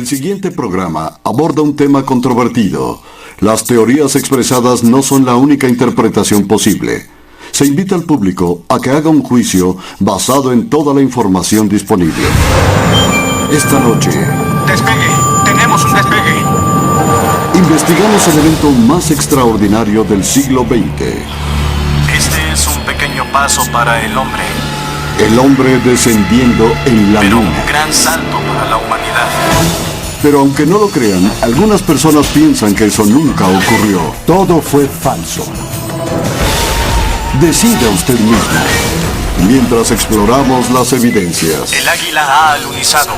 El siguiente programa aborda un tema controvertido. Las teorías expresadas no son la única interpretación posible. Se invita al público a que haga un juicio basado en toda la información disponible. Esta noche... ¡Despegue! ¡Tenemos un despegue! Investigamos el evento más extraordinario del siglo XX. Este es un pequeño paso para el hombre. El hombre descendiendo en la Pero luna. un gran salto para la humanidad. Pero aunque no lo crean, algunas personas piensan que eso nunca ocurrió. Todo fue falso. Decida usted mismo. Mientras exploramos las evidencias. El águila ha alunizado.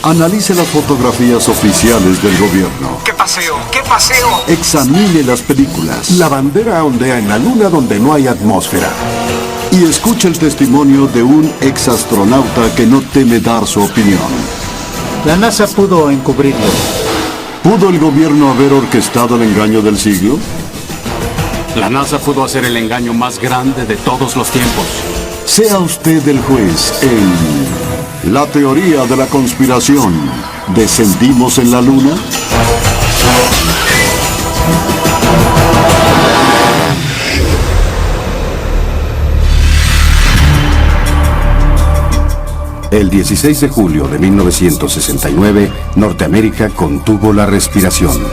Analice las fotografías oficiales del gobierno. ¡Qué paseo! ¡Qué paseo! Examine las películas. La bandera ondea en la luna donde no hay atmósfera. Y escuche el testimonio de un exastronauta que no teme dar su opinión. La NASA pudo encubrirlo. ¿Pudo el gobierno haber orquestado el engaño del siglo? La NASA pudo hacer el engaño más grande de todos los tiempos. Sea usted el juez en La teoría de la conspiración. ¿Descendimos en la luna? El 16 de julio de 1969, Norteamérica contuvo la respiración. 10,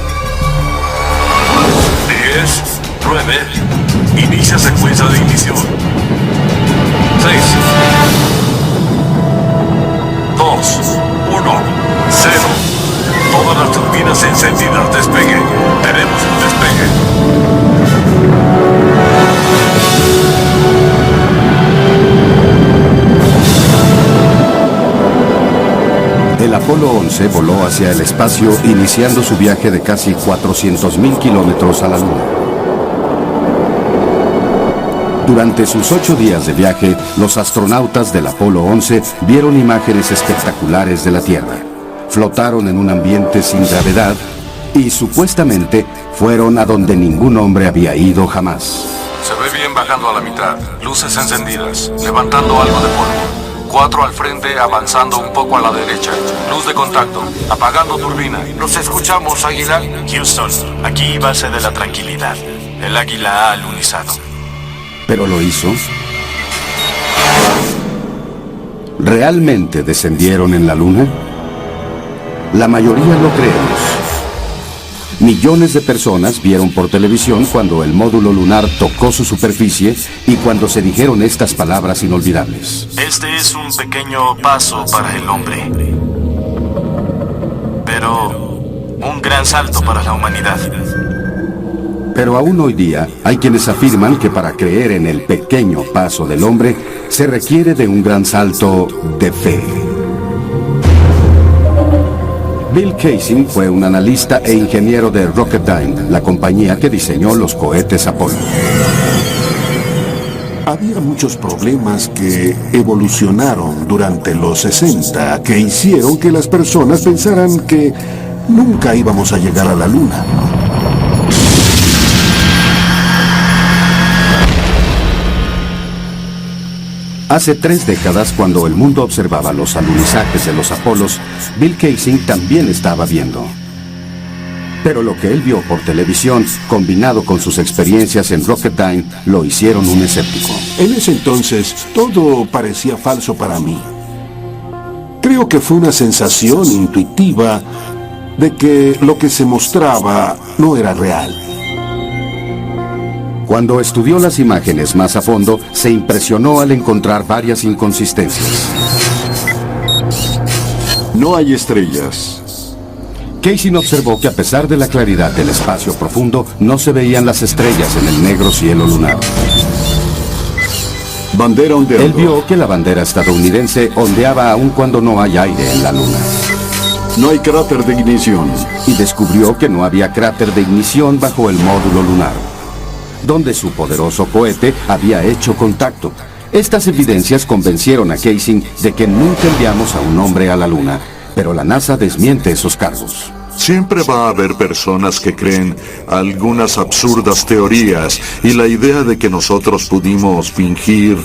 9, inicia secuencia de inicio. 6, 2, 1, 0. Todas las turbinas encendidas, despegue. Tenemos un despegue. El Apolo 11 voló hacia el espacio, iniciando su viaje de casi 400.000 kilómetros a la Luna. Durante sus 8 días de viaje, los astronautas del Apolo 11 vieron imágenes espectaculares de la Tierra. Flotaron en un ambiente sin gravedad y supuestamente fueron a donde ningún hombre había ido jamás. Se ve bien bajando a la mitad. Luces encendidas, levantando algo de polvo. 4 al frente, avanzando un poco a la derecha. Luz de contacto, apagando turbina. Nos escuchamos, Águila. Houston, aquí base de la tranquilidad. El águila ha alunizado. ¿Pero lo hizo? ¿Realmente descendieron en la Luna? La mayoría lo creemos. Millones de personas vieron por televisión cuando el módulo lunar tocó su superficie y cuando se dijeron estas palabras inolvidables. Este es un pequeño paso para el hombre. Pero un gran salto para la humanidad. Pero aún hoy día hay quienes afirman que para creer en el pequeño paso del hombre se requiere de un gran salto de fe. Bill Kaysing fue un analista e ingeniero de Rocketdyne, la compañía que diseñó los cohetes Apolo. Había muchos problemas que evolucionaron durante los 60 que hicieron que las personas pensaran que nunca íbamos a llegar a la Luna. Hace 3 décadas, cuando el mundo observaba los alunizajes de los Apolos, Bill Kaysing también estaba viendo. Pero lo que él vio por televisión, combinado con sus experiencias en Rocketdyne, lo hicieron un escéptico. En ese entonces, todo parecía falso para mí. Creo que fue una sensación intuitiva de que lo que se mostraba no era real. Cuando estudió las imágenes más a fondo, se impresionó al encontrar varias inconsistencias. No hay estrellas. Kaysing observó que a pesar de la claridad del espacio profundo, no se veían las estrellas en el negro cielo lunar. Bandera ondeando. Él vio que la bandera estadounidense ondeaba aun cuando no hay aire en la Luna. No hay cráter de ignición. Y descubrió que no había cráter de ignición bajo el módulo lunar, donde su poderoso cohete había hecho contacto. Estas evidencias convencieron a Kaysing de que nunca enviamos a un hombre a la Luna, pero la NASA desmiente esos cargos. Siempre va a haber personas que creen algunas absurdas teorías y la idea de que nosotros pudimos fingir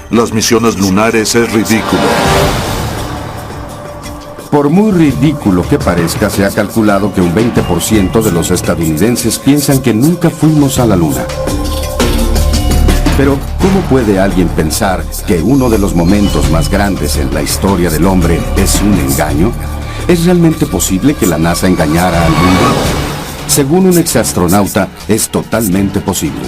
las misiones lunares es ridículo. Por muy ridículo que parezca, se ha calculado que un 20% de los estadounidenses piensan que nunca fuimos a la Luna. Pero, ¿cómo puede alguien pensar que uno de los momentos más grandes en la historia del hombre es un engaño? ¿Es realmente posible que la NASA engañara al mundo? Según un exastronauta, es totalmente posible.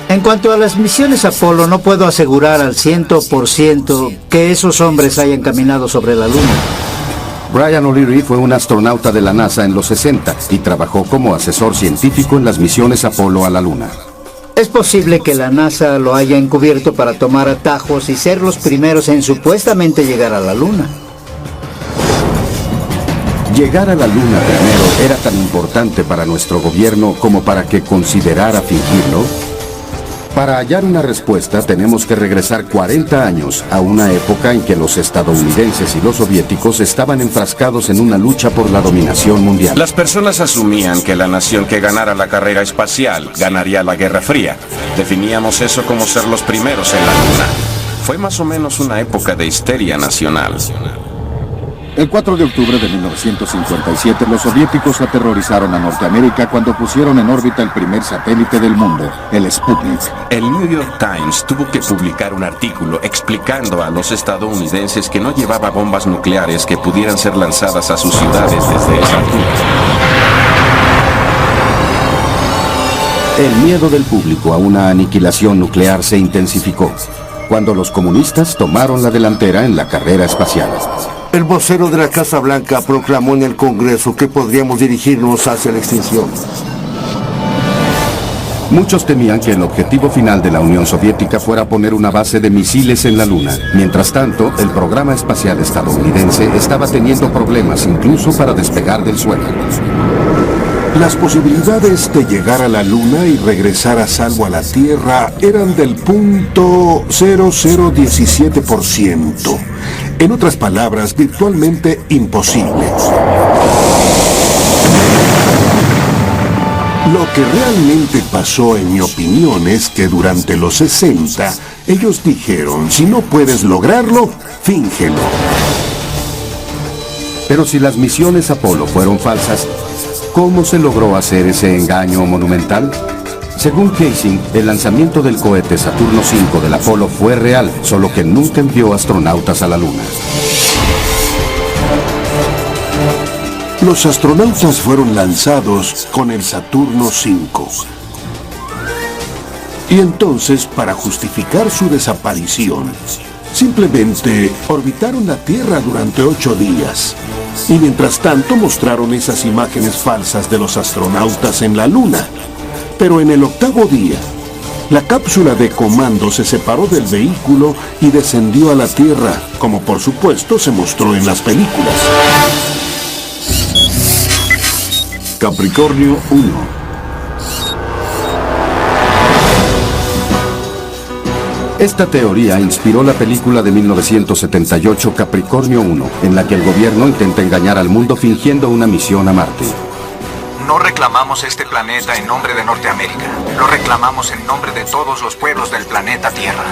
En cuanto a las misiones Apolo, no puedo asegurar al 100% que esos hombres hayan caminado sobre la Luna. Brian O'Leary fue un astronauta de la NASA en los 60 y trabajó como asesor científico en las misiones Apolo a la Luna. Es posible que la NASA lo haya encubierto para tomar atajos y ser los primeros en supuestamente llegar a la Luna. Llegar a la Luna primero era tan importante para nuestro gobierno como para que considerara fingirlo. Para hallar una respuesta tenemos que regresar 40 años a una época en que los estadounidenses y los soviéticos estaban enfrascados en una lucha por la dominación mundial. Las personas asumían que la nación que ganara la carrera espacial ganaría la Guerra Fría. Definíamos eso como ser los primeros en la Luna. Fue más o menos una época de histeria nacional. El 4 de octubre de 1957, los soviéticos aterrorizaron a Norteamérica cuando pusieron en órbita el primer satélite del mundo, el Sputnik. El New York Times tuvo que publicar un artículo explicando a los estadounidenses que no llevaba bombas nucleares que pudieran ser lanzadas a sus ciudades desde esa altura. El miedo del público a una aniquilación nuclear se intensificó cuando los comunistas tomaron la delantera en la carrera espacial. El vocero de la Casa Blanca proclamó en el Congreso que podríamos dirigirnos hacia la extinción. Muchos temían que el objetivo final de la Unión Soviética fuera poner una base de misiles en la Luna. Mientras tanto, el programa espacial estadounidense estaba teniendo problemas incluso para despegar del suelo. Las posibilidades de llegar a la Luna y regresar a salvo a la Tierra eran del 0.0017%. En otras palabras, virtualmente imposible. Lo que realmente pasó, en mi opinión, es que durante los 60, ellos dijeron, si no puedes lograrlo, fíngelo. Pero si las misiones Apolo fueron falsas, ¿cómo se logró hacer ese engaño monumental? Según Casey, el lanzamiento del cohete Saturno V del Apolo fue real, solo que nunca envió astronautas a la Luna. Los astronautas fueron lanzados con el Saturno V. Y entonces, para justificar su desaparición, simplemente orbitaron la Tierra durante 8 días. Y mientras tanto mostraron esas imágenes falsas de los astronautas en la Luna. Pero en el 8º día, la cápsula de comando se separó del vehículo y descendió a la Tierra, como por supuesto se mostró en las películas. Capricornio 1. Esta teoría inspiró la película de 1978 Capricornio 1, en la que el gobierno intenta engañar al mundo fingiendo una misión a Marte. No reclamamos este planeta en nombre de Norteamérica. Lo reclamamos en nombre de todos los pueblos del planeta Tierra.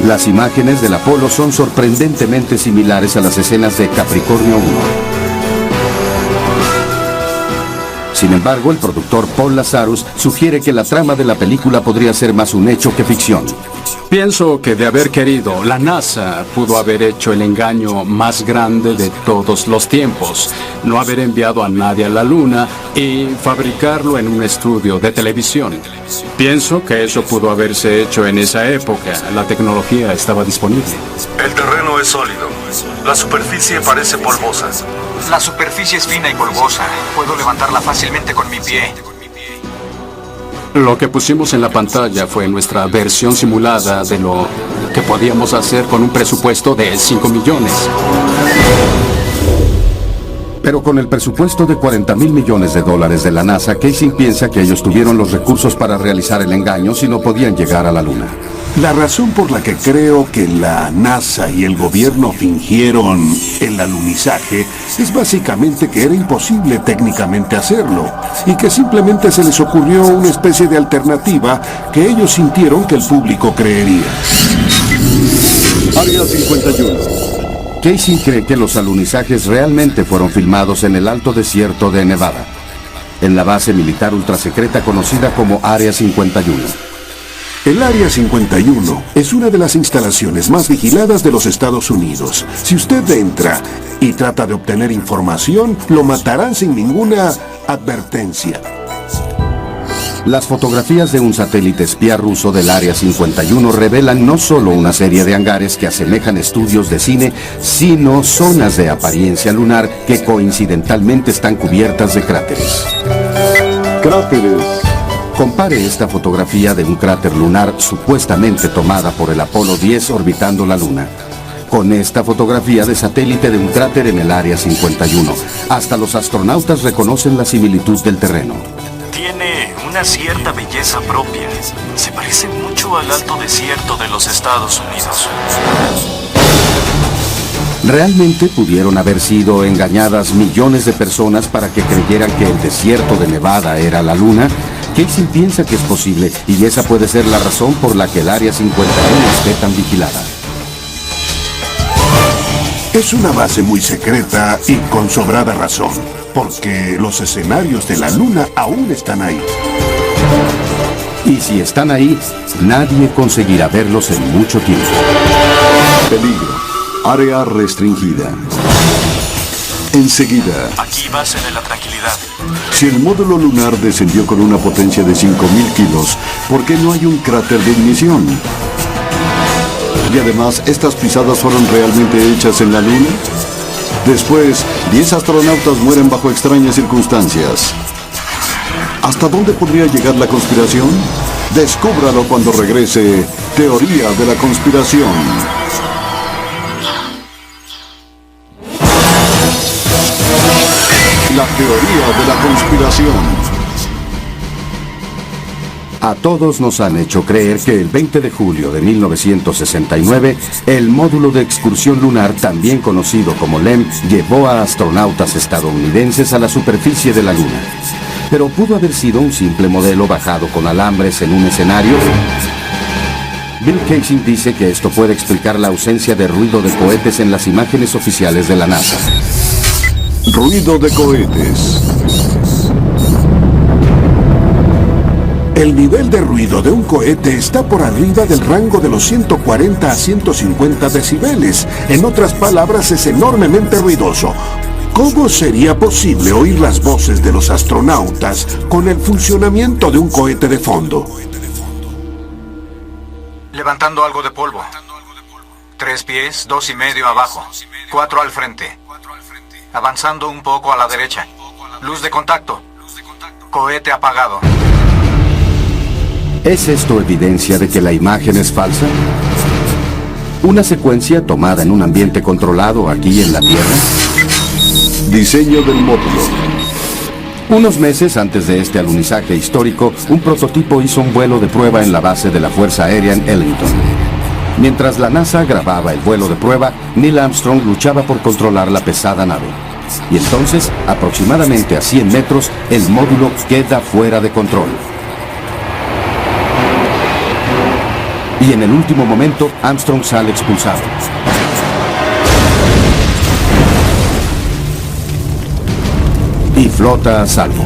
Las imágenes del Apolo son sorprendentemente similares a las escenas de Capricornio 1. Sin embargo, el productor Paul Lazarus sugiere que la trama de la película podría ser más un hecho que ficción. Pienso que de haber querido, la NASA pudo haber hecho el engaño más grande de todos los tiempos. No haber enviado a nadie a la Luna y fabricarlo en un estudio de televisión. Pienso que eso pudo haberse hecho en esa época. La tecnología estaba disponible. El terreno es sólido. La superficie parece polvosa. La superficie es fina y polvosa. Puedo levantarla fácilmente con mi pie. Lo que pusimos en la pantalla fue nuestra versión simulada de lo que podíamos hacer con un presupuesto de 5 millones. Pero con el presupuesto de $40,000 millones de la NASA, Casey piensa que ellos tuvieron los recursos para realizar el engaño si no podían llegar a la Luna. La razón por la que creo que la NASA y el gobierno fingieron el alunizaje es básicamente que era imposible técnicamente hacerlo y que simplemente se les ocurrió una especie de alternativa que ellos sintieron que el público creería. Área 51. Casey cree que los alunizajes realmente fueron filmados en el alto desierto de Nevada, en la base militar ultrasecreta conocida como Área 51. El Área 51 es una de las instalaciones más vigiladas de los Estados Unidos. Si usted entra y trata de obtener información, lo matarán sin ninguna advertencia. Las fotografías de un satélite espía ruso del Área 51 revelan no solo una serie de hangares que asemejan estudios de cine, sino zonas de apariencia lunar que coincidentalmente están cubiertas de cráteres. Cráteres. Compare esta fotografía de un cráter lunar supuestamente tomada por el Apolo 10 orbitando la Luna con esta fotografía de satélite de un cráter en el Área 51. Hasta los astronautas reconocen la similitud del terreno. Tiene una cierta belleza propia. Se parece mucho al alto desierto de los Estados Unidos. ¿Realmente pudieron haber sido engañadas millones de personas para que creyeran que el desierto de Nevada era la Luna? Casey piensa que es posible, y esa puede ser la razón por la que el Área 51 esté tan vigilada. Es una base muy secreta y con sobrada razón, porque los escenarios de la Luna aún están ahí. Y si están ahí, nadie conseguirá verlos en mucho tiempo. Peligro. Área restringida. Enseguida. Aquí base de la tranquilidad. Si el módulo lunar descendió con una potencia de 5.000 kilos, ¿por qué no hay un cráter de ignición? Y además, ¿estas pisadas fueron realmente hechas en la Luna? Después, 10 astronautas mueren bajo extrañas circunstancias. ¿Hasta dónde podría llegar la conspiración? Descúbralo cuando regrese Teoría de la Conspiración. La teoría de la conspiración. A todos nos han hecho creer que el 20 de julio de 1969, el módulo de excursión lunar, también conocido como LEM, llevó a astronautas estadounidenses a la superficie de la Luna. Pero ¿pudo haber sido un simple modelo bajado con alambres en un escenario? Bill Casey dice que esto puede explicar la ausencia de ruido de cohetes en las imágenes oficiales de la NASA. Ruido de cohetes. El nivel de ruido de un cohete está por arriba del rango de los 140 a 150 decibeles. En otras palabras, es enormemente ruidoso. ¿Cómo sería posible oír las voces de los astronautas con el funcionamiento de un cohete de fondo? Levantando algo de polvo. 3 pies, 2,5 abajo. 4 al frente. Avanzando un poco a la derecha. Luz de contacto. Cohete apagado. ¿Es esto evidencia de que la imagen es falsa? ¿Una secuencia tomada en un ambiente controlado aquí en la Tierra? Diseño del módulo. Unos meses antes de este alunizaje histórico, un prototipo hizo un vuelo de prueba en la base de la Fuerza Aérea en Ellington. Mientras la NASA grababa el vuelo de prueba, Neil Armstrong luchaba por controlar la pesada nave. Y entonces, aproximadamente a 100 metros, el módulo queda fuera de control. Y en el último momento, Armstrong sale expulsado. Y flota a salvo.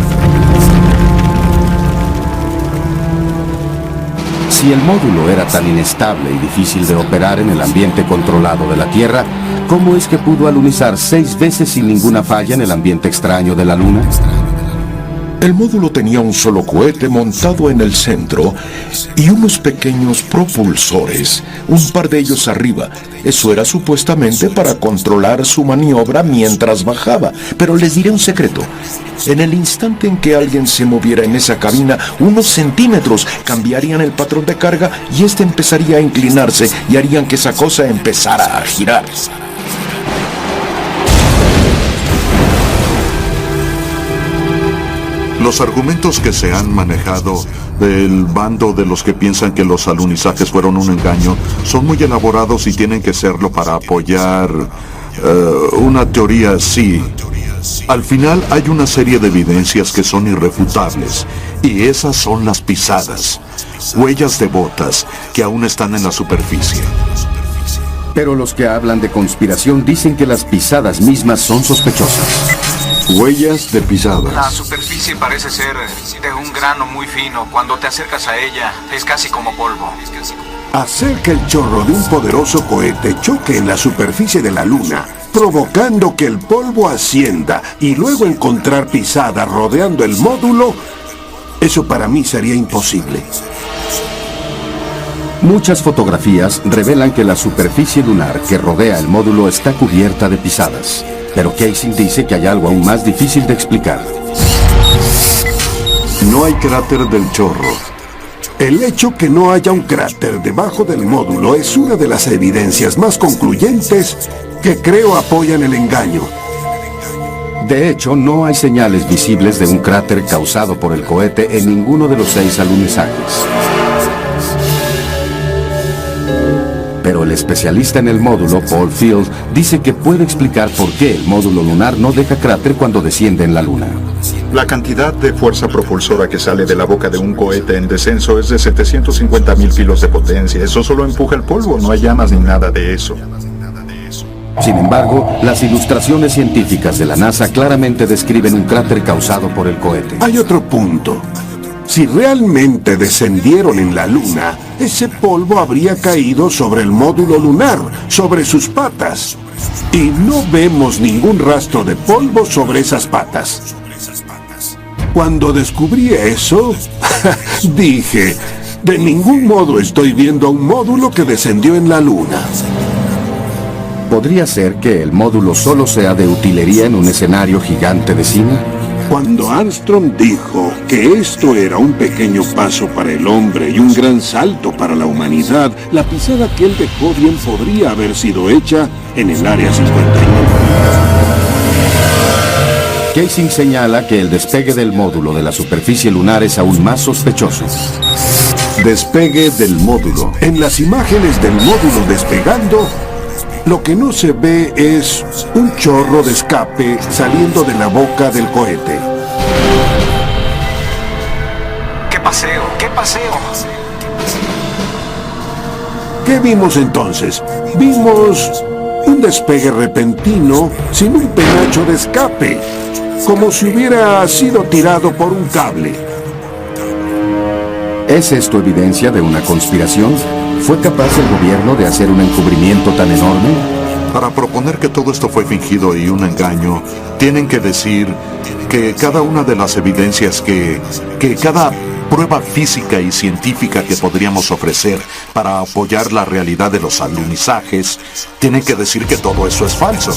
Si el módulo era tan inestable y difícil de operar en el ambiente controlado de la Tierra, ¿cómo es que pudo alunizar 6 veces sin ninguna falla en el ambiente extraño de la Luna? El módulo tenía un solo cohete montado en el centro y unos pequeños propulsores, un par de ellos arriba. Eso era supuestamente para controlar su maniobra mientras bajaba. Pero les diré un secreto. En el instante en que alguien se moviera en esa cabina, unos centímetros cambiarían el patrón de carga y este empezaría a inclinarse y harían que esa cosa empezara a girar. Los argumentos que se han manejado del bando de los que piensan que los alunizajes fueron un engaño son muy elaborados y tienen que serlo para apoyar una teoría así. Al final hay una serie de evidencias que son irrefutables, y esas son las pisadas, huellas de botas que aún están en la superficie. Pero los que hablan de conspiración dicen que las pisadas mismas son sospechosas. Huellas de pisadas. La superficie parece ser de un grano muy fino. Cuando te acercas a ella, es casi como polvo. Hacer que el chorro de un poderoso cohete choque en la superficie de la Luna, provocando que el polvo ascienda y luego encontrar pisadas rodeando el módulo, eso para mí sería imposible. Muchas fotografías revelan que la superficie lunar que rodea el módulo está cubierta de pisadas. Pero Kaysing dice que hay algo aún más difícil de explicar. No hay cráter del chorro. El hecho que no haya un cráter debajo del módulo es una de las evidencias más concluyentes que creo apoyan el engaño. De hecho, no hay señales visibles de un cráter causado por el cohete en ninguno de los 6 alunizajes. Pero el especialista en el módulo, Paul Field, dice que puede explicar por qué el módulo lunar no deja cráter cuando desciende en la Luna. La cantidad de fuerza propulsora que sale de la boca de un cohete en descenso es de 750.000 kilos de potencia. Eso solo empuja el polvo, no hay llamas ni nada de eso. Sin embargo, las ilustraciones científicas de la NASA claramente describen un cráter causado por el cohete. Hay otro punto. Si realmente descendieron en la Luna, ese polvo habría caído sobre el módulo lunar, sobre sus patas. Y no vemos ningún rastro de polvo sobre esas patas. Cuando descubrí eso, dije, de ningún modo estoy viendo a un módulo que descendió en la Luna. ¿Podría ser que el módulo solo sea de utilería en un escenario gigante de cine? Cuando Armstrong dijo que esto era un pequeño paso para el hombre y un gran salto para la humanidad, la pisada que él dejó bien podría haber sido hecha en el Área 51. Kaysing señala que el despegue del módulo de la superficie lunar es aún más sospechoso. Despegue del módulo. En las imágenes del módulo despegando, lo que no se ve es un chorro de escape saliendo de la boca del cohete. ¡Qué paseo! ¡Qué paseo! ¿Qué vimos entonces? Vimos un despegue repentino sin un penacho de escape, como si hubiera sido tirado por un cable. ¿Es esto evidencia de una conspiración? ¿Fue capaz el gobierno de hacer un encubrimiento tan enorme? Para proponer que todo esto fue fingido y un engaño, tienen que decir que cada una de las evidencias que cada prueba física y científica que podríamos ofrecer para apoyar la realidad de los alunizajes, tienen que decir que todo eso es falso.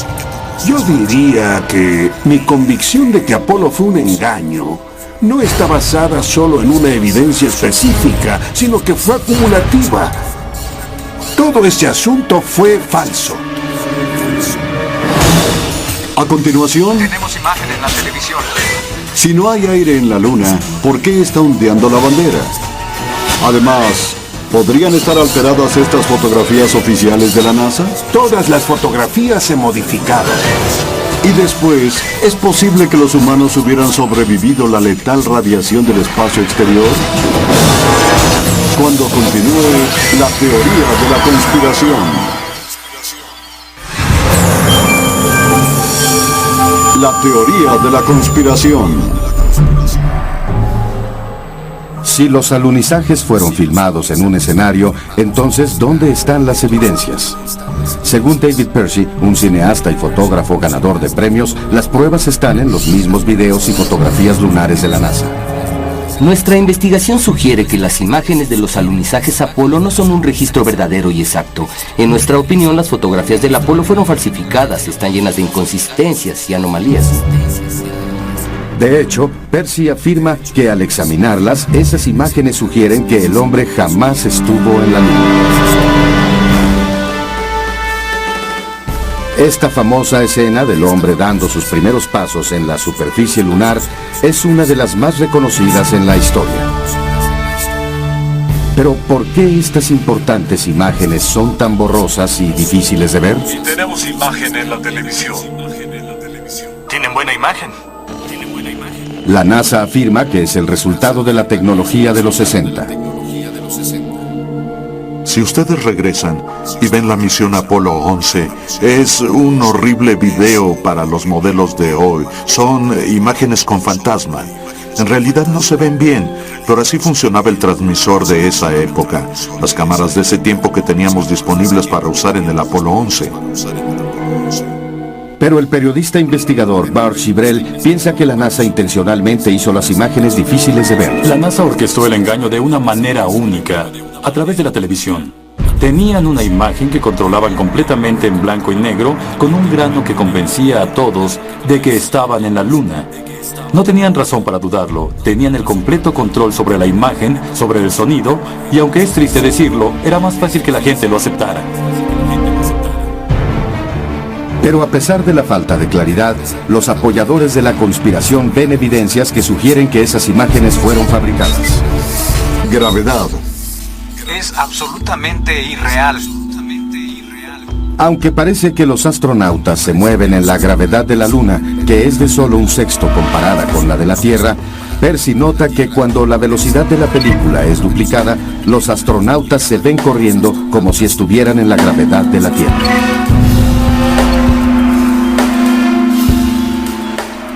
Yo diría que mi convicción de que Apolo fue un engaño no está basada solo en una evidencia específica, sino que fue acumulativa. Todo este asunto fue falso. A continuación, tenemos imagen en la televisión. Si no hay aire en la Luna, ¿por qué está ondeando la bandera? Además, ¿podrían estar alteradas estas fotografías oficiales de la NASA? Todas las fotografías se modificaron. Y después, ¿es posible que los humanos hubieran sobrevivido la letal radiación del espacio exterior? Cuando continúe la teoría de la conspiración. La teoría de la conspiración. Si los alunizajes fueron filmados en un escenario, entonces, ¿dónde están las evidencias? Según David Percy, un cineasta y fotógrafo ganador de premios, las pruebas están en los mismos videos y fotografías lunares de la NASA. Nuestra investigación sugiere que las imágenes de los alunizajes Apolo no son un registro verdadero y exacto. En nuestra opinión, las fotografías del Apolo fueron falsificadas, están llenas de inconsistencias y anomalías. De hecho, Percy afirma que al examinarlas, esas imágenes sugieren que el hombre jamás estuvo en la Luna. Esta famosa escena del hombre dando sus primeros pasos en la superficie lunar es una de las más reconocidas en la historia. Pero ¿por qué estas importantes imágenes son tan borrosas y difíciles de ver? Y tenemos imagen en la televisión. Tienen buena imagen. La NASA afirma que es el resultado de la tecnología de los 60. Si ustedes regresan y ven la misión Apolo 11, es un horrible video para los modelos de hoy. Son imágenes con fantasma. En realidad no se ven bien, pero así funcionaba el transmisor de esa época. Las cámaras de ese tiempo que teníamos disponibles para usar en el Apolo 11. Pero el periodista investigador Bart Chibrel piensa que la NASA intencionalmente hizo las imágenes difíciles de ver. La NASA orquestó el engaño de una manera única, a través de la televisión. Tenían una imagen que controlaban completamente en blanco y negro, con un grano que convencía a todos de que estaban en la Luna. No tenían razón para dudarlo, tenían el completo control sobre la imagen, sobre el sonido, y aunque es triste decirlo, era más fácil que la gente lo aceptara. Pero a pesar de la falta de claridad, los apoyadores de la conspiración ven evidencias que sugieren que esas imágenes fueron fabricadas. Gravedad. Es absolutamente irreal. Aunque parece que los astronautas se mueven en la gravedad de la Luna, que es de solo un sexto comparada con la de la Tierra, Percy nota que cuando la velocidad de la película es duplicada, los astronautas se ven corriendo como si estuvieran en la gravedad de la Tierra.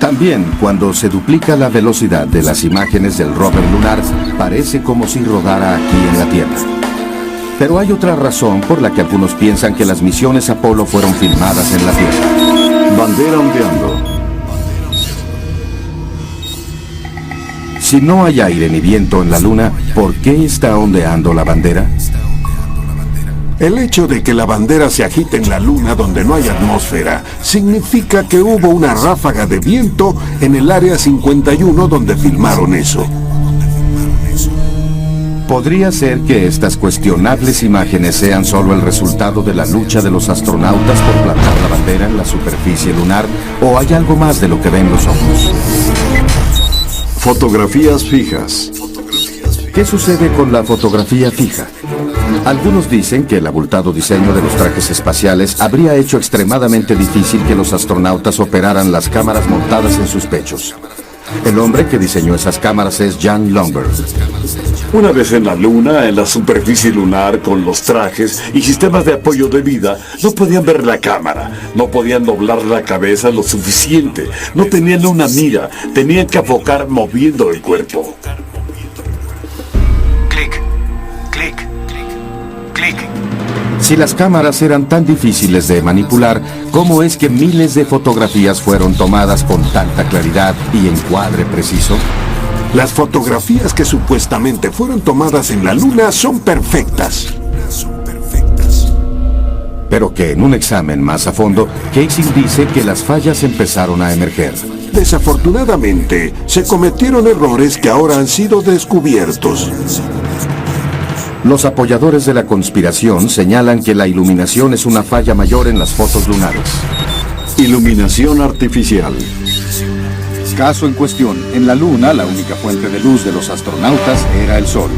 También, cuando se duplica la velocidad de las imágenes del rover lunar, parece como si rodara aquí en la Tierra. Pero hay otra razón por la que algunos piensan que las misiones Apolo fueron filmadas en la Tierra. Bandera ondeando. Si no hay aire ni viento en la Luna, ¿por qué está ondeando la bandera? El hecho de que la bandera se agite en la Luna donde no hay atmósfera significa que hubo una ráfaga de viento en el área 51 donde filmaron eso. ¿Podría ser que estas cuestionables imágenes sean solo el resultado de la lucha de los astronautas por plantar la bandera en la superficie lunar? ¿O hay algo más de lo que ven los ojos? Fotografías fijas. ¿Qué sucede con la fotografía fija? Algunos dicen que el abultado diseño de los trajes espaciales habría hecho extremadamente difícil que los astronautas operaran las cámaras montadas en sus pechos. El hombre que diseñó esas cámaras es Jan Lomberg. Una vez en la Luna, en la superficie lunar, con los trajes y sistemas de apoyo de vida, no podían ver la cámara, no podían doblar la cabeza lo suficiente, no tenían una mira, tenían que enfocar moviendo el cuerpo. Clic, clic, clic. Si las cámaras eran tan difíciles de manipular, ¿cómo es que miles de fotografías fueron tomadas con tanta claridad y encuadre preciso? Las fotografías que supuestamente fueron tomadas en la Luna son perfectas. Pero que en un examen más a fondo, Casey dice que las fallas empezaron a emerger. Desafortunadamente, se cometieron errores que ahora han sido descubiertos. Los apoyadores de la conspiración señalan que la iluminación es una falla mayor en las fotos lunares. Iluminación artificial. Caso en cuestión, en la Luna la única fuente de luz de los astronautas era el Sol.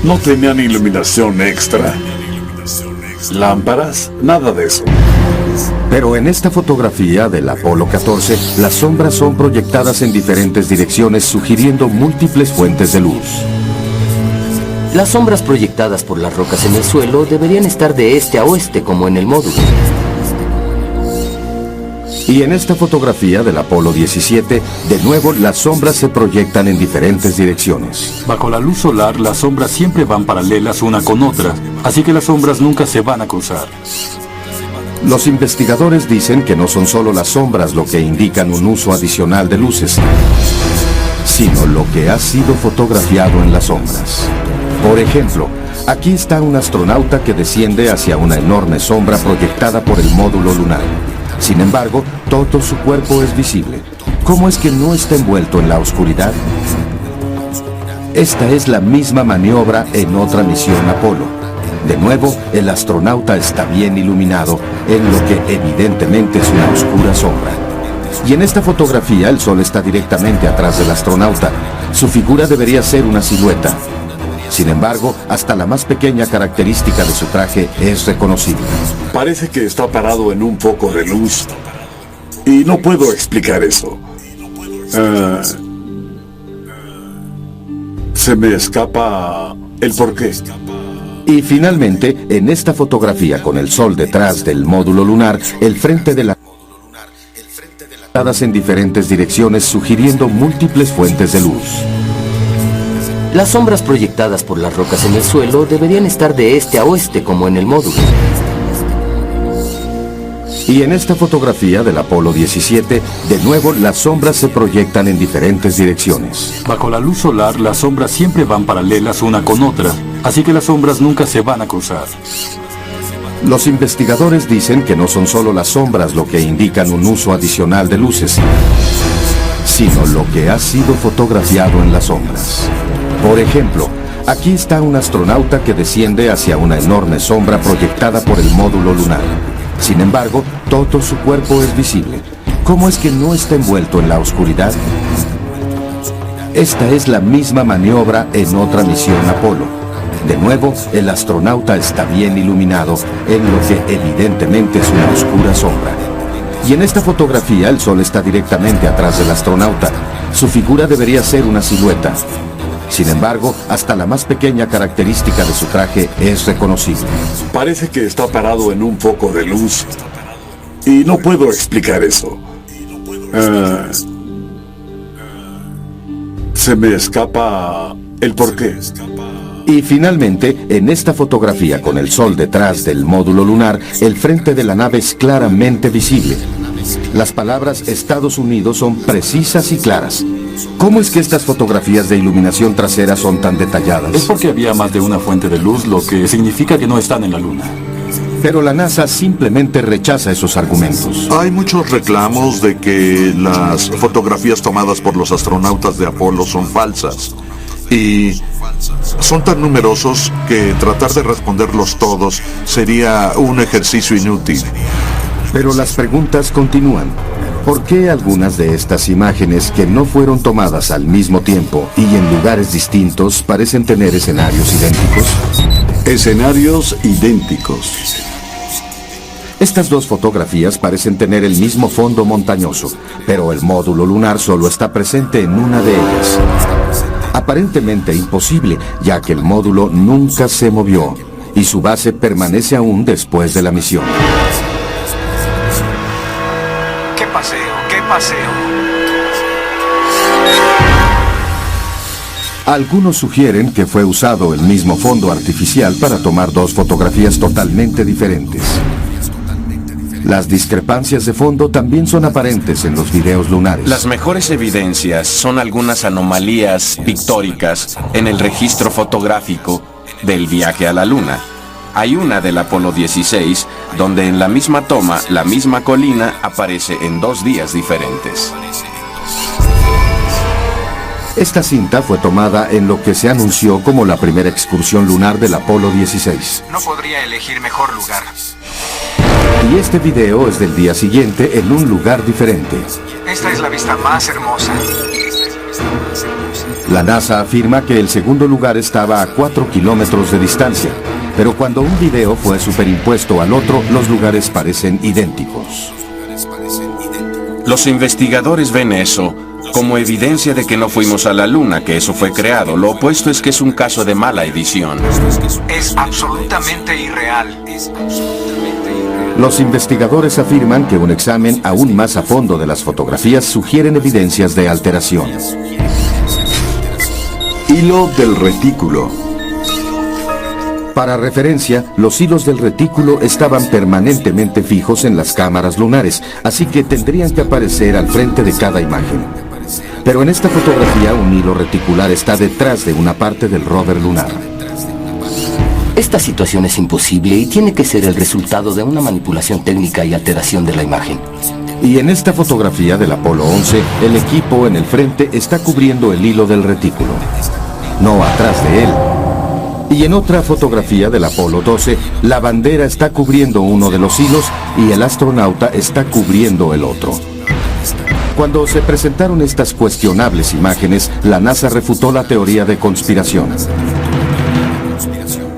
No tenían iluminación extra. Lámparas, nada de eso. Pero en esta fotografía del Apolo 14, las sombras son proyectadas en diferentes direcciones, sugiriendo múltiples fuentes de luz. Las sombras proyectadas por las rocas en el suelo deberían estar de este a oeste, como en el módulo. Y en esta fotografía del Apolo 17, de nuevo las sombras se proyectan en diferentes direcciones. Bajo la luz solar, las sombras siempre van paralelas una con otra, así que las sombras nunca se van a cruzar. Los investigadores dicen que no son solo las sombras lo que indican un uso adicional de luces, sino lo que ha sido fotografiado en las sombras. Por ejemplo, aquí está un astronauta que desciende hacia una enorme sombra proyectada por el módulo lunar. Sin embargo, todo su cuerpo es visible. ¿Cómo es que no está envuelto en la oscuridad? Esta es la misma maniobra en otra misión Apolo. De nuevo, el astronauta está bien iluminado en lo que evidentemente es una oscura sombra. Y en esta fotografía el sol está directamente atrás del astronauta. Su figura debería ser una silueta. Sin embargo, hasta la más pequeña característica de su traje es reconocible. Parece que está parado en un foco de luz. Y no puedo explicar eso. Se me escapa el porqué. Y finalmente, en esta fotografía con el Sol detrás del módulo lunar, el frente de la en diferentes direcciones, sugiriendo múltiples fuentes de luz. Las sombras proyectadas por las rocas en el suelo deberían estar de este a oeste como en el módulo. Y en esta fotografía del Apolo 17, de nuevo las sombras se proyectan en diferentes direcciones. Bajo la luz solar, las sombras siempre van paralelas una con otra, así que las sombras nunca se van a cruzar. Los investigadores dicen que no son solo las sombras lo que indican un uso adicional de luces, sino lo que ha sido fotografiado en las sombras. Por ejemplo, aquí está un astronauta que desciende hacia una enorme sombra proyectada por el módulo lunar. Sin embargo, todo su cuerpo es visible. ¿Cómo es que no está envuelto en la oscuridad? Esta es la misma maniobra en otra misión Apolo. De nuevo, el astronauta está bien iluminado en lo que evidentemente es una oscura sombra. Y en esta fotografía el Sol está directamente atrás del astronauta. Su figura debería ser una silueta. Sin embargo, hasta la más pequeña característica de su traje es reconocible. Parece que está parado en un foco de luz. Y no puedo explicar eso. Se me escapa el porqué. Y finalmente, en esta fotografía con el Sol detrás del módulo lunar, el frente de la nave es claramente visible. Las palabras Estados Unidos son precisas y claras. ¿Cómo es que estas fotografías de iluminación trasera son tan detalladas? Es porque había más de una fuente de luz, lo que significa que no están en la Luna. Pero la NASA simplemente rechaza esos argumentos. Hay muchos reclamos de que las fotografías tomadas por los astronautas de Apolo son falsas. Y son tan numerosos que tratar de responderlos todos sería un ejercicio inútil. Pero las preguntas continúan. ¿Por qué algunas de estas imágenes que no fueron tomadas al mismo tiempo y en lugares distintos parecen tener escenarios idénticos? Escenarios idénticos. Estas dos fotografías parecen tener el mismo fondo montañoso, pero el módulo lunar solo está presente en una de ellas. Aparentemente imposible, ya que el módulo nunca se movió y su base permanece aún después de la misión. ¡Qué paseo! ¡Qué paseo! Algunos sugieren que fue usado el mismo fondo artificial para tomar dos fotografías totalmente diferentes. Las discrepancias de fondo también son aparentes en los videos lunares. Las mejores evidencias son algunas anomalías pictóricas en el registro fotográfico del viaje a la Luna. Hay una del Apolo 16, donde en la misma toma, la misma colina aparece en 2 días diferentes. Esta cinta fue tomada en lo que se anunció como la primera excursión lunar del Apolo 16. No podría elegir mejor lugar. Y este video es del día siguiente en un lugar diferente. Esta es la vista más hermosa. La NASA afirma que el segundo lugar estaba a 4 kilómetros de distancia, pero cuando un video fue superimpuesto al otro, los lugares parecen idénticos. Los investigadores ven eso como evidencia de que no fuimos a la Luna, que eso fue creado. Lo opuesto es que es un caso de mala edición. Es absolutamente irreal. Los investigadores afirman que un examen aún más a fondo de las fotografías sugieren evidencias de alteración. Hilo del retículo. Para referencia, los hilos del retículo estaban permanentemente fijos en las cámaras lunares, así que tendrían que aparecer al frente de cada imagen. Pero en esta fotografía un hilo reticular está detrás de una parte del rover lunar. Esta situación es imposible y tiene que ser el resultado de una manipulación técnica y alteración de la imagen. Y en esta fotografía del Apolo 11, el equipo en el frente está cubriendo el hilo del retículo, no atrás de él. Y en otra fotografía del Apolo 12, la bandera está cubriendo uno de los hilos y el astronauta está cubriendo el otro. Cuando se presentaron estas cuestionables imágenes, la NASA refutó la teoría de conspiración.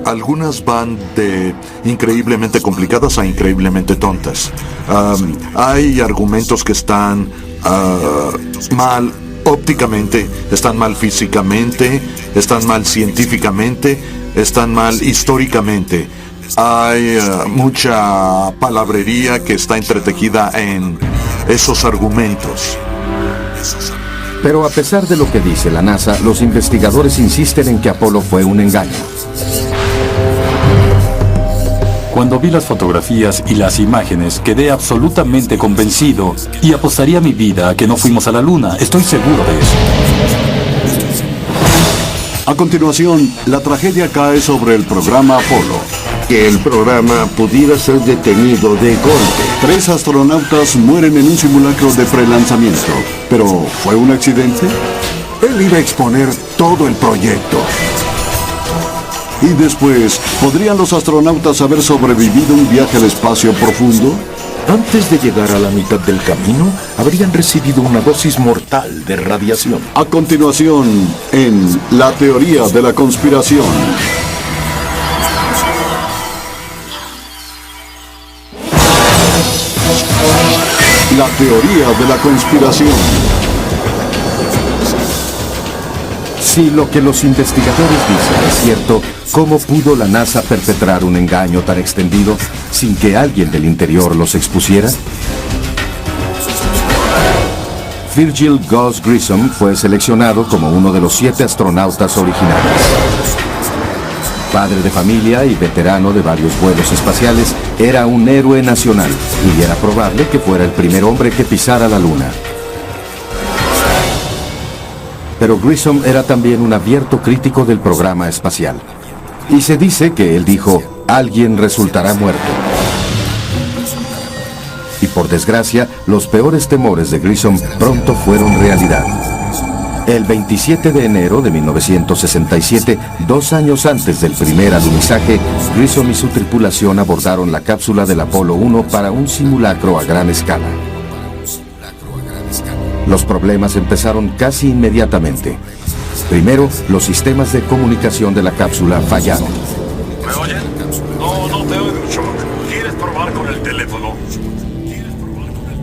Algunas van de increíblemente complicadas a increíblemente tontas. Hay argumentos que están mal ópticamente, están mal físicamente, están mal científicamente. están mal históricamente. Hay mucha palabrería que está entretejida en esos argumentos. Pero a pesar de lo que dice la NASA, los investigadores insisten en que Apolo fue un engaño. Cuando vi las fotografías y las imágenes, quedé absolutamente convencido y apostaría mi vida a que no fuimos a la Luna. Estoy seguro de eso. A continuación, la tragedia cae sobre el programa Apolo. Que el programa pudiera ser detenido de golpe. 3 astronautas mueren en un simulacro de prelanzamiento. ¿Pero fue un accidente? Él iba a exponer todo el proyecto. Y después, ¿podrían los astronautas haber sobrevivido un viaje al espacio profundo? Antes de llegar a la mitad del camino, habrían recibido una dosis mortal de radiación. A continuación, en La teoría de la conspiración. La teoría de la conspiración. Si lo que los investigadores dicen es cierto, ¿cómo pudo la NASA perpetrar un engaño tan extendido sin que alguien del interior los expusiera? Virgil Gus Grissom fue seleccionado como uno de los 7 astronautas originales. Padre de familia y veterano de varios vuelos espaciales, era un héroe nacional y era probable que fuera el primer hombre que pisara la Luna. Pero Grissom era también un abierto crítico del programa espacial. Y se dice que él dijo, alguien resultará muerto. Y por desgracia, los peores temores de Grissom pronto fueron realidad. El 27 de enero de 1967, 2 años antes del primer alunizaje, Grissom y su tripulación abordaron la cápsula del Apolo 1 para un simulacro a gran escala. Los problemas empezaron casi inmediatamente. Primero, los sistemas de comunicación de la cápsula fallaron. ¿Me oyen? No te oigo, Chuck. ¿Quieres probar con el teléfono?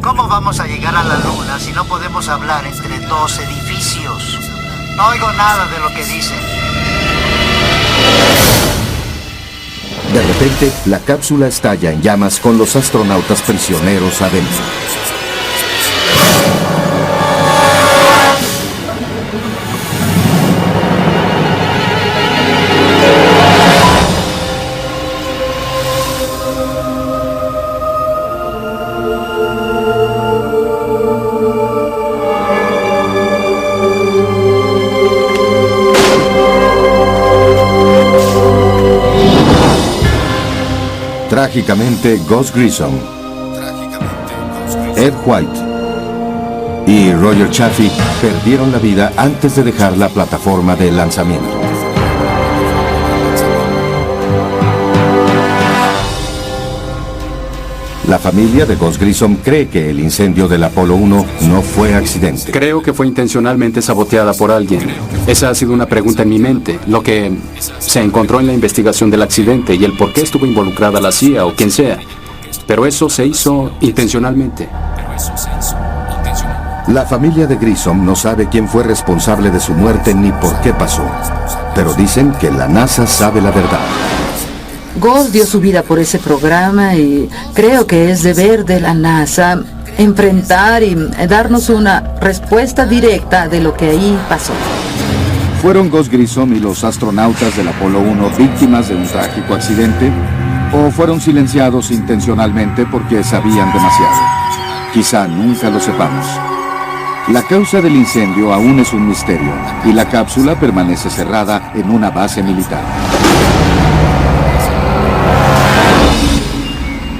¿Cómo vamos a llegar a la Luna si no podemos hablar entre 2 edificios? No oigo nada de lo que dicen. De repente, la cápsula estalla en llamas con los astronautas prisioneros adentro. Trágicamente, Gus Grissom, Ed White y Roger Chaffee perdieron la vida antes de dejar la plataforma de lanzamiento. La familia de Gus Grissom cree que el incendio del Apolo 1 no fue accidente. Creo que fue intencionalmente saboteada por alguien. Esa ha sido una pregunta en mi mente. Lo que se encontró en la investigación del accidente y el por qué estuvo involucrada la CIA o quien sea. Pero eso se hizo intencionalmente. La familia de Grissom no sabe quién fue responsable de su muerte ni por qué pasó. Pero dicen que la NASA sabe la verdad. Gus dio su vida por ese programa y creo que es deber de la NASA enfrentar y darnos una respuesta directa de lo que ahí pasó. ¿Fueron Gus Grissom y los astronautas del Apolo 1 víctimas de un trágico accidente? ¿O fueron silenciados intencionalmente porque sabían demasiado? Quizá nunca lo sepamos. La causa del incendio aún es un misterio y la cápsula permanece cerrada en una base militar.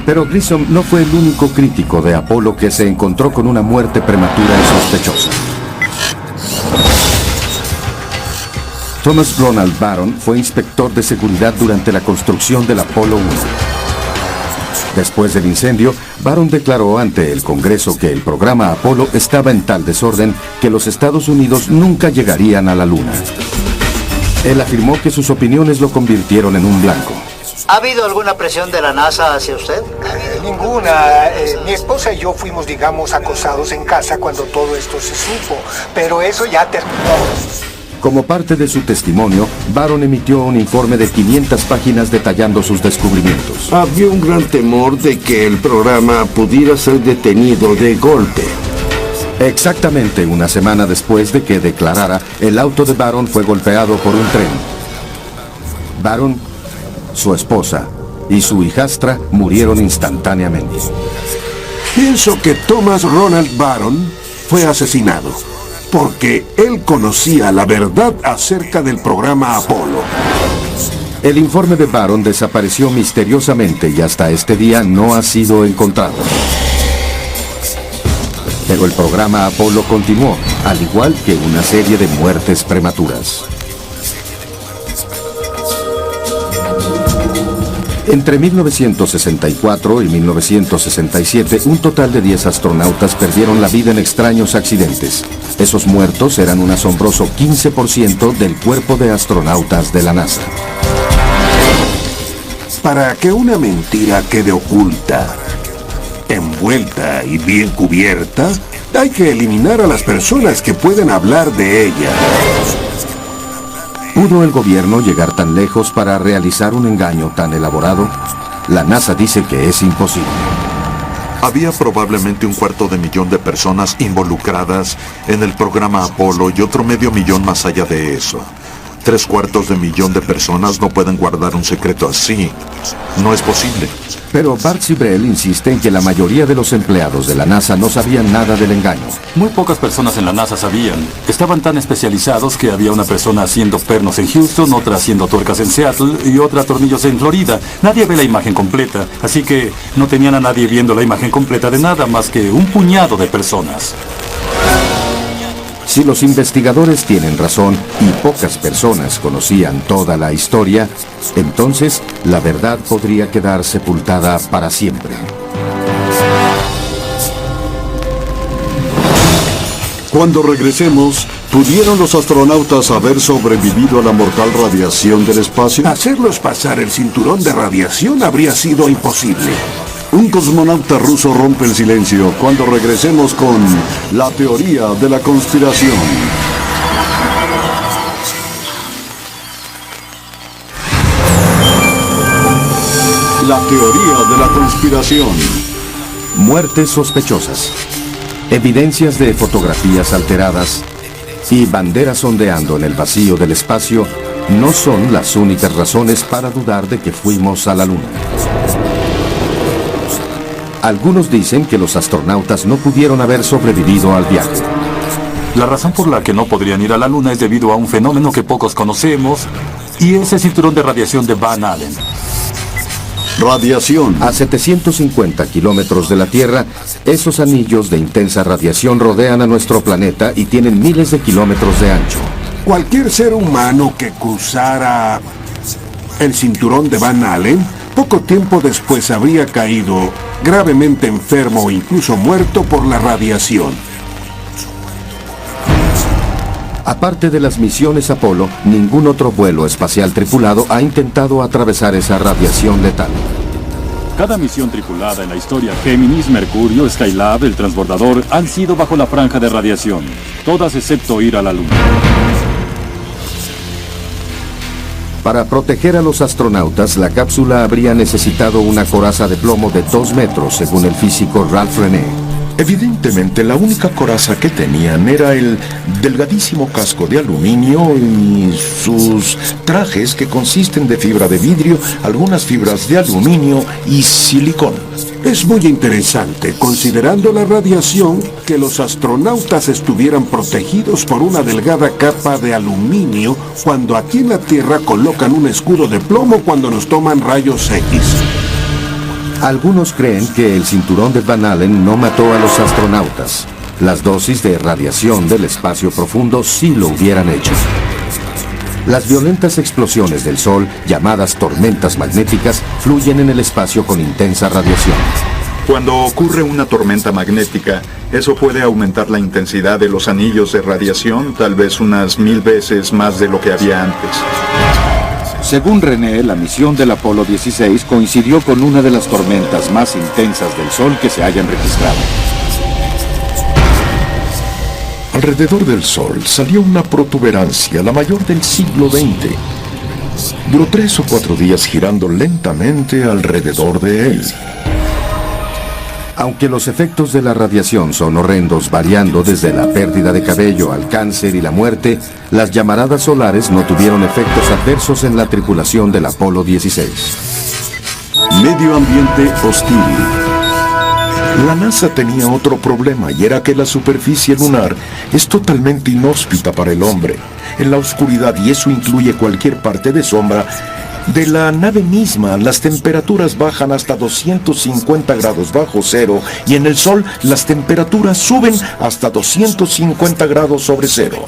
Pero Grissom no fue el único crítico de Apolo que se encontró con una muerte prematura y sospechosa. Thomas Ronald Barron fue inspector de seguridad durante la construcción del Apolo 1. Después del incendio, Barron declaró ante el Congreso que el programa Apolo estaba en tal desorden que los Estados Unidos nunca llegarían a la Luna. Él afirmó que sus opiniones lo convirtieron en un blanco. ¿Ha habido alguna presión de la NASA hacia usted? Ninguna. Mi esposa y yo fuimos, digamos, acosados en casa cuando todo esto se supo. Pero eso ya terminó. Como parte de su testimonio, Baron emitió un informe de 500 páginas detallando sus descubrimientos. Había un gran temor de que el programa pudiera ser detenido de golpe. Exactamente una semana después de que declarara, el auto de Baron fue golpeado por un tren. Baron, su esposa y su hijastra murieron instantáneamente. Pienso que Thomas Ronald Baron fue asesinado porque él conocía la verdad acerca del programa Apolo. El informe de Baron desapareció misteriosamente y hasta este día no ha sido encontrado. Pero el programa Apolo continuó, al igual que una serie de muertes prematuras. Entre 1964 y 1967, un total de 10 astronautas perdieron la vida en extraños accidentes. Esos muertos eran un asombroso 15% del cuerpo de astronautas de la NASA. Para que una mentira quede oculta, envuelta y bien cubierta, hay que eliminar a las personas que pueden hablar de ella. ¿Pudo el gobierno llegar tan lejos para realizar un engaño tan elaborado? La NASA dice que es imposible. Había probablemente 250.000 de personas involucradas en el programa Apolo y otro 500.000 más allá de eso. 250.000 de personas no pueden guardar un secreto así. No es posible. Pero Bart Sibrel insiste en que la mayoría de los empleados de la NASA no sabían nada del engaño. Muy pocas personas en la NASA sabían. Estaban tan especializados que había una persona haciendo pernos en Houston, otra haciendo tuercas en Seattle y otra tornillos en Florida. Nadie ve la imagen completa, así que no tenían a nadie viendo la imagen completa de nada más que un puñado de personas. Si los investigadores tienen razón y pocas personas conocían toda la historia, entonces la verdad podría quedar sepultada para siempre. Cuando regresemos, ¿pudieron los astronautas haber sobrevivido a la mortal radiación del espacio? Hacerlos pasar el cinturón de radiación habría sido imposible. Un cosmonauta ruso rompe el silencio cuando regresemos con la teoría de la conspiración. La teoría de la conspiración. Muertes sospechosas, evidencias de fotografías alteradas y banderas ondeando en el vacío del espacio no son las únicas razones para dudar de que fuimos a la Luna. Algunos dicen que los astronautas no pudieron haber sobrevivido al viaje. La razón por la que no podrían ir a la Luna es debido a un fenómeno que pocos conocemos, y es el cinturón de radiación de Van Allen. Radiación. A 750 kilómetros de la Tierra, esos anillos de intensa radiación rodean a nuestro planeta y tienen miles de kilómetros de ancho. Cualquier ser humano que cruzara el cinturón de Van Allen, poco tiempo después habría caído gravemente enfermo o incluso muerto por la radiación. Aparte de las misiones Apolo, ningún otro vuelo espacial tripulado ha intentado atravesar esa radiación letal. Cada misión tripulada en la historia, Géminis, Mercurio, Skylab, el transbordador, han sido bajo la franja de radiación. Todas excepto ir a la Luna. Para proteger a los astronautas, la cápsula habría necesitado una coraza de plomo de 2 metros, según el físico Ralph René. Evidentemente, la única coraza que tenían era el delgadísimo casco de aluminio y sus trajes que consisten de fibra de vidrio, algunas fibras de aluminio y silicón. Es muy interesante, considerando la radiación, que los astronautas estuvieran protegidos por una delgada capa de aluminio cuando aquí en la Tierra colocan un escudo de plomo cuando nos toman rayos X. Algunos creen que el cinturón de Van Allen no mató a los astronautas. Las dosis de radiación del espacio profundo sí lo hubieran hecho. Las violentas explosiones del Sol, llamadas tormentas magnéticas, fluyen en el espacio con intensa radiación. Cuando ocurre una tormenta magnética, eso puede aumentar la intensidad de los anillos de radiación, tal vez unas 1000 veces más de lo que había antes. Según René, la misión del Apolo 16 coincidió con una de las tormentas más intensas del Sol que se hayan registrado. Alrededor del Sol salió una protuberancia, la mayor del siglo XX. Duró 3 o 4 días girando lentamente alrededor de él. Aunque los efectos de la radiación son horrendos, variando desde la pérdida de cabello al cáncer y la muerte, las llamaradas solares no tuvieron efectos adversos en la tripulación del Apolo 16. Medio ambiente hostil. La NASA tenía otro problema, y era que la superficie lunar es totalmente inhóspita para el hombre. En la oscuridad, y eso incluye cualquier parte de sombra, de la nave misma, las temperaturas bajan hasta 250 grados bajo cero, y en el Sol las temperaturas suben hasta 250 grados sobre cero.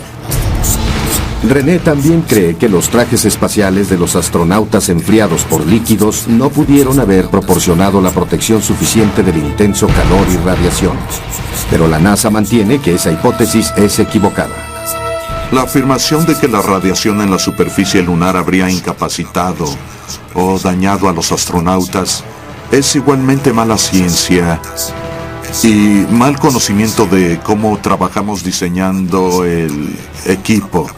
René también cree que los trajes espaciales de los astronautas enfriados por líquidos no pudieron haber proporcionado la protección suficiente del intenso calor y radiación. Pero la NASA mantiene que esa hipótesis es equivocada. La afirmación de que la radiación en la superficie lunar habría incapacitado o dañado a los astronautas es igualmente mala ciencia y mal conocimiento de cómo trabajamos diseñando el equipo.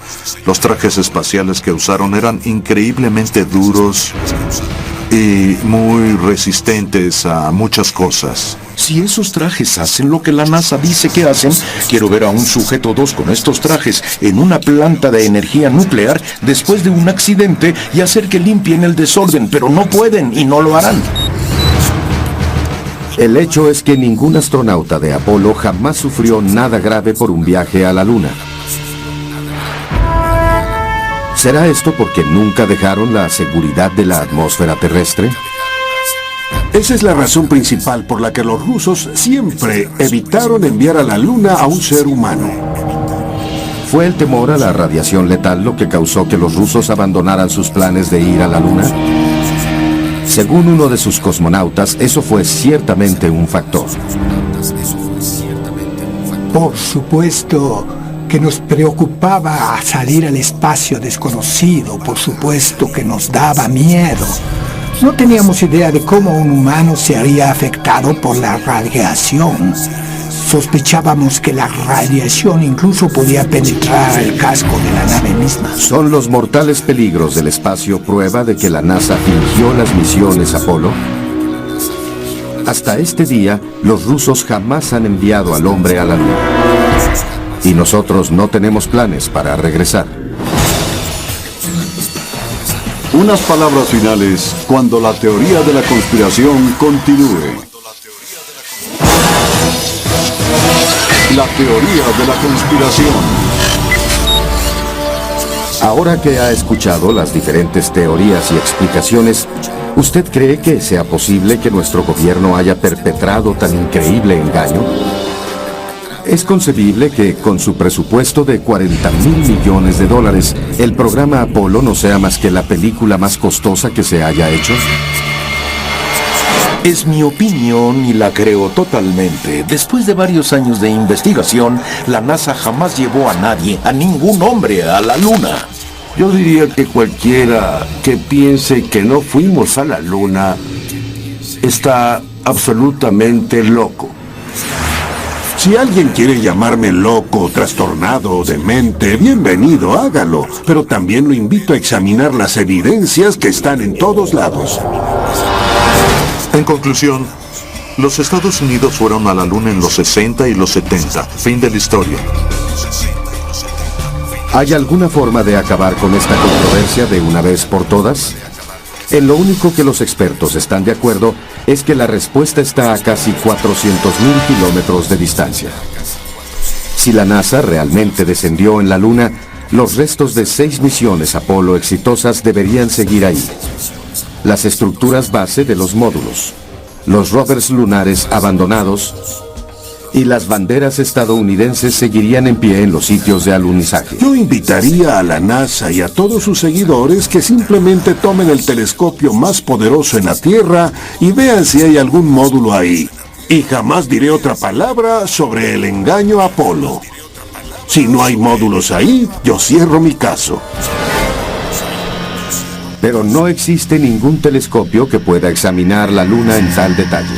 Los trajes espaciales que usaron eran increíblemente duros y muy resistentes a muchas cosas. Si esos trajes hacen lo que la NASA dice que hacen, quiero ver a un sujeto 2 con estos trajes en una planta de energía nuclear después de un accidente y hacer que limpien el desorden, pero no pueden y no lo harán. El hecho es que ningún astronauta de Apolo jamás sufrió nada grave por un viaje a la Luna. ¿Será esto porque nunca dejaron la seguridad de la atmósfera terrestre? Esa es la razón principal por la que los rusos siempre evitaron enviar a la Luna a un ser humano. ¿Fue el temor a la radiación letal lo que causó que los rusos abandonaran sus planes de ir a la Luna? Según uno de sus cosmonautas, eso fue ciertamente un factor. Por supuesto que nos preocupaba salir al espacio desconocido, por supuesto que nos daba miedo. No teníamos idea de cómo un humano se haría afectado por la radiación. Sospechábamos que la radiación incluso podía penetrar el casco de la nave misma. ¿Son los mortales peligros del espacio prueba de que la NASA fingió las misiones Apolo? Hasta este día, los rusos jamás han enviado al hombre a la Luna. Y nosotros no tenemos planes para regresar. Unas palabras finales cuando la teoría de la conspiración continúe. La teoría de la conspiración. Ahora que ha escuchado las diferentes teorías y explicaciones, ¿usted cree que sea posible que nuestro gobierno haya perpetrado tan increíble engaño? ¿Es concebible que, con su presupuesto de $40,000 millones, el programa Apolo no sea más que la película más costosa que se haya hecho? Es mi opinión y la creo totalmente. Después de varios años de investigación, la NASA jamás llevó a nadie, a ningún hombre, a la Luna. Yo diría que cualquiera que piense que no fuimos a la Luna está absolutamente loco. Si alguien quiere llamarme loco, trastornado o demente, bienvenido, hágalo. Pero también lo invito a examinar las evidencias que están en todos lados. En conclusión, los Estados Unidos fueron a la Luna en los 60 y los 70. Fin de la historia. ¿Hay alguna forma de acabar con esta controversia de una vez por todas? En lo único que los expertos están de acuerdo es que la respuesta está a casi 400,000 kilómetros de distancia. Si la NASA realmente descendió en la Luna, los restos de 6 misiones Apolo exitosas deberían seguir ahí. Las estructuras base de los módulos, los rovers lunares abandonados y las banderas estadounidenses seguirían en pie en los sitios de alunizaje. Yo invitaría a la NASA y a todos sus seguidores que simplemente tomen el telescopio más poderoso en la Tierra y vean si hay algún módulo ahí. Y jamás diré otra palabra sobre el engaño a Apolo. Si no hay módulos ahí, yo cierro mi caso. Pero no existe ningún telescopio que pueda examinar la Luna en tal detalle.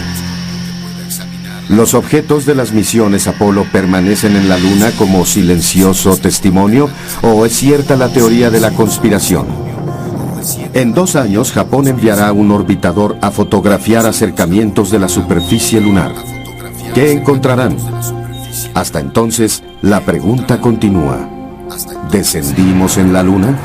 ¿Los objetos de las misiones Apolo permanecen en la Luna como silencioso testimonio o es cierta la teoría de la conspiración? En 2 años, Japón enviará un orbitador a fotografiar acercamientos de la superficie lunar. ¿Qué encontrarán? Hasta entonces, la pregunta continúa. ¿Descendimos en la Luna?